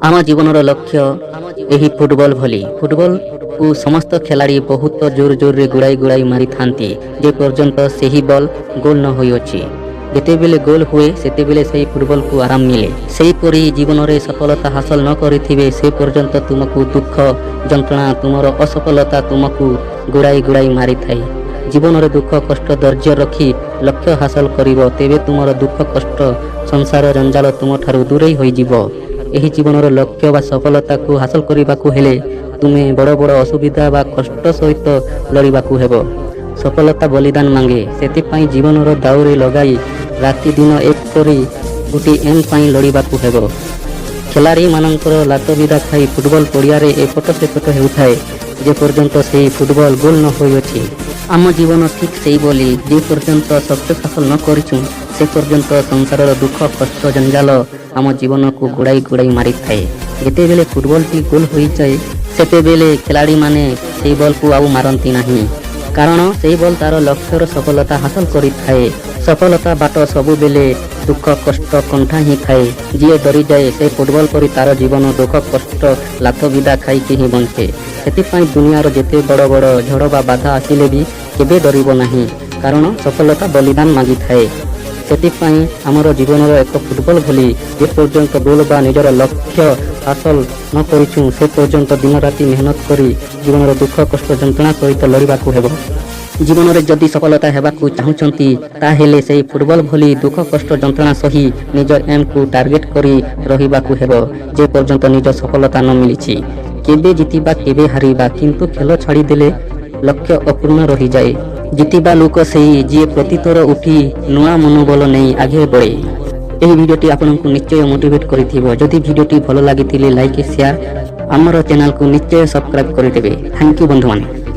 आम जीवन लक्ष्य यही फुटबॉल भली फुटबॉल को समस्त खिलाड़ी बहुत जोर जोर रे गुड़ाई गुड़ाई मारी थांती जे पर्यंत से ही बॉल गोल न होई अछि। जेतेबेले गोल हुए सेतेबेले से फुटबॉल को आराम मिले। सेही परी जीवन रे सफलता हासिल न करिथिबे से पर्यंत तुमको दुख जंत्रणा तुमर असफलता तुमको गुड़ाई गुड़ाई मारी थाई। जीवन रे दुख कष्ट धैर्य रखी लक्ष्य हासिल करिवो तेबे तुमर दुख कष्ट संसार जंजाल तुम ठारू दूरेई होई जिवो। एही जीवन लक्ष्य व सफलता को हासिल करने हेले तुम्हें बड़ बड़ असुविधा व कष्ट सहित लड़ाक हेबो। सफलता बलिदान मांगे से जीवन दाउरे लगाई राति दिन एक करी गोटे एम पाई लड़ाक हेबो। खिलाड़ी मानकर लात विदा खाई फुटबॉल पड़िया एपट सेपट होउथाए जे पर्यंत से फुटबॉल गोल न होइछि। आम जीवन ठीक से बोली जे पर्यंत सक्सेस हासिल न करिछु से पर्यंत संसार दुख कष्ट जंजाल आम जीवन को गुड़ाई गुड़ाई मारी थाए। जितेबेले फुटबॉल टी गोल हो जाए सेतेबेले खिलाड़ी माने से बॉल को आउ मारती नहीं कारण से बॉल तार लक्ष्यर सफलता हासिल करि थाए। सफलता बाट सबु बेले दुख कष्ट कंठा ही खाए। जी डरी जाए से फुटबॉल पर तार जीवन दुख कष्ट लात विदा खाई ही बंचे। से दुनियार जेते बड़ बड़ झड़ बा बाधा आसिले भी केबे डरिबो नहीं कारण सफलता बलिदान मागी थाए। से आमर जीवन एक फुटबॉल भली जे पर्यंत गोल बा निजर लक्ष्य हासिल न करिछु से पर्यंत दिन राति मेहनत करी जीवन दुख कष्ट जंत्रणा सहित लड़ाक हेबो। जीवन में जदि सफलता हेबाकु चाहुचंती ताहेले से फुटबॉल भली दुख कष्ट जंत्रणा सही निज एम को टार्गेट करी रहिबाकु हेबो। जे पर्यंत निज सफलता न मिलिछि केबे जितिबा केबे हारिबा किंतु खेल छाड़ी देले लक्ष्य अपूर्ण रही जाए। जितिबा लोक सही जी प्रतिथर उठी नुआ मनोबल नहीं आगे बढ़े। यह वीडियोटी आपको निश्चय मोटिवेट करिथिबो। जदि वीडियोटी भल लागिथिले लाइक शेयर आमर चैनल को निश्चय सब्सक्राइब करदेवे। थैंक यू बंधु माने।